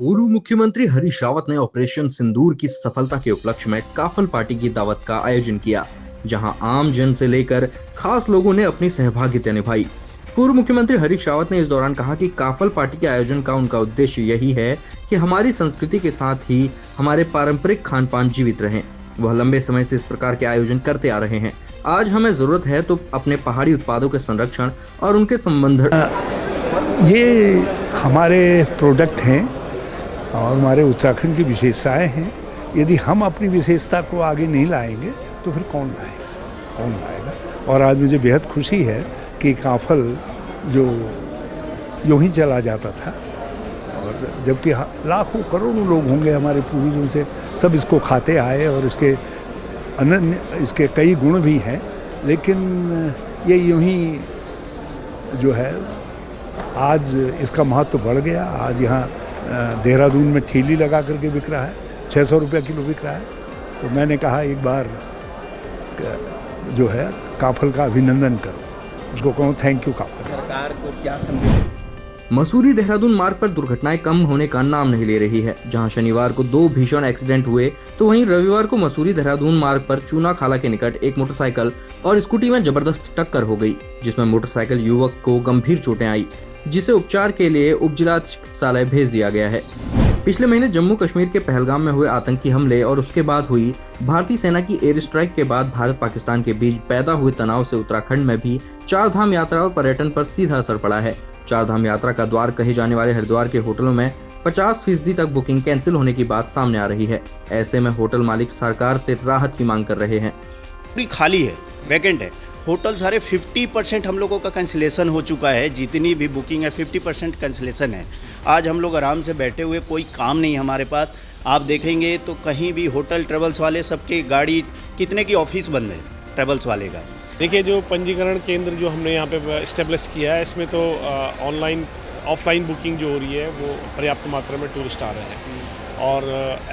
पूर्व मुख्यमंत्री हरीश रावत ने ऑपरेशन सिंदूर की सफलता के उपलक्ष्य में काफल पार्टी की दावत का आयोजन किया, जहां आम जन से लेकर खास लोगों ने अपनी सहभागिता निभाई। पूर्व मुख्यमंत्री हरीश रावत ने इस दौरान कहा कि काफल पार्टी के आयोजन का उनका उद्देश्य यही है कि हमारी संस्कृति के साथ ही हमारे पारंपरिक खान पान जीवित रहें। वह लंबे समय से इस प्रकार के आयोजन करते आ रहे हैं। आज हमें जरूरत है तो अपने पहाड़ी उत्पादों के संरक्षण और उनके संबंध ये हमारे प्रोडक्ट हैं और हमारे उत्तराखंड की विशेषताएं हैं। यदि हम अपनी विशेषता को आगे नहीं लाएंगे तो फिर कौन लाएगा। और आज मुझे बेहद खुशी है कि काफल जो यूं ही चला जाता था, और जबकि लाखों करोड़ों लोग होंगे हमारे पूर्वजों से सब इसको खाते आए और इसके कई गुण भी हैं, लेकिन ये यूं ही जो है आज इसका महत्व बढ़ गया। आज यहाँ देहरादून में ठेली लगा करके बिक रहा है, 600 रुपये किलो बिक रहा है। तो मैंने कहा एक बार जो है काफल का अभिनंदन करो, उसको कहूँ थैंक यू काफल। सरकार को क्या संदेश? मसूरी देहरादून मार्ग पर दुर्घटनाएं कम होने का नाम नहीं ले रही है। जहां शनिवार को 2 भीषण एक्सीडेंट हुए तो वहीं रविवार को मसूरी देहरादून मार्ग पर चूना खाला के निकट एक मोटरसाइकिल और स्कूटी में जबरदस्त टक्कर हो गई, जिसमें मोटरसाइकिल युवक को गंभीर चोटें आई, जिसे उपचार के लिए उप जिला चिकित्सालय भेज दिया गया है। पिछले महीने जम्मू कश्मीर के पहलगाम में हुए आतंकी हमले और उसके बाद हुई भारतीय सेना की एयर स्ट्राइक के बाद भारत पाकिस्तान के बीच पैदा हुए तनाव से उत्तराखंड में भी चार धाम यात्रा और पर्यटन पर सीधा असर पड़ा है। चार धाम यात्रा का द्वार कहे जाने वाले हरिद्वार के होटलों में 50% तक बुकिंग कैंसिल होने की बात सामने आ रही है। ऐसे में होटल मालिक सरकार से राहत की मांग कर रहे हैं। पूरी खाली है, वैकेंट है होटल सारे। 50% हम लोगों का कैंसिलेशन हो चुका है। जितनी भी बुकिंग है 50% कैंसिलेशन है। आज हम लोग आराम से बैठे हुए, कोई काम नहीं हमारे पास। आप देखेंगे तो कहीं भी होटल ट्रेवल्स वाले सबके गाड़ी कितने की ऑफिस बंद है ट्रेवल्स वाले का। देखिए, जो पंजीकरण केंद्र जो हमने यहाँ पे इस्टेब्लिश किया है, इसमें तो ऑनलाइन ऑफलाइन बुकिंग जो हो रही है वो पर्याप्त मात्रा में टूरिस्ट आ रहे हैं और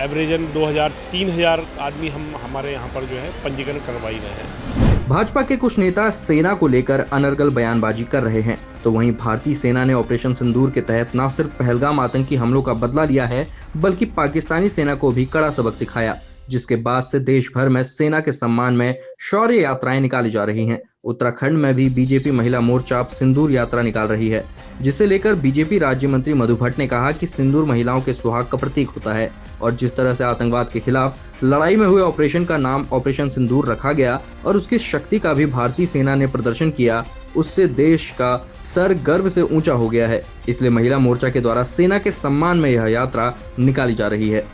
एवरेजन 2000-3000 आदमी हम हमारे यहाँ पर जो है पंजीकरण करवा ही रहे हैं। भाजपा के कुछ नेता सेना को लेकर अनर्गल बयानबाजी कर रहे हैं, तो वहीं भारतीय सेना ने ऑपरेशन सिंदूर के तहत न सिर्फ पहलगाम आतंकी हमलों का बदला लिया है, बल्कि पाकिस्तानी सेना को भी कड़ा सबक सिखाया, जिसके बाद से देश भर में सेना के सम्मान में शौर्य यात्राएं निकाली जा रही हैं। उत्तराखंड में भी बीजेपी महिला मोर्चा अब सिंदूर यात्रा निकाल रही है, जिसे लेकर बीजेपी राज्य मंत्री मधु भट्ट ने कहा कि सिंदूर महिलाओं के सुहाग का प्रतीक होता है और जिस तरह से आतंकवाद के खिलाफ लड़ाई में हुए ऑपरेशन का नाम ऑपरेशन सिंदूर रखा गया और उसकी शक्ति का भी भारतीय सेना ने प्रदर्शन किया, उससे देश का सर गर्व से ऊंचा हो गया है। इसलिए महिला मोर्चा के द्वारा सेना के सम्मान में यह यात्रा निकाली जा रही है।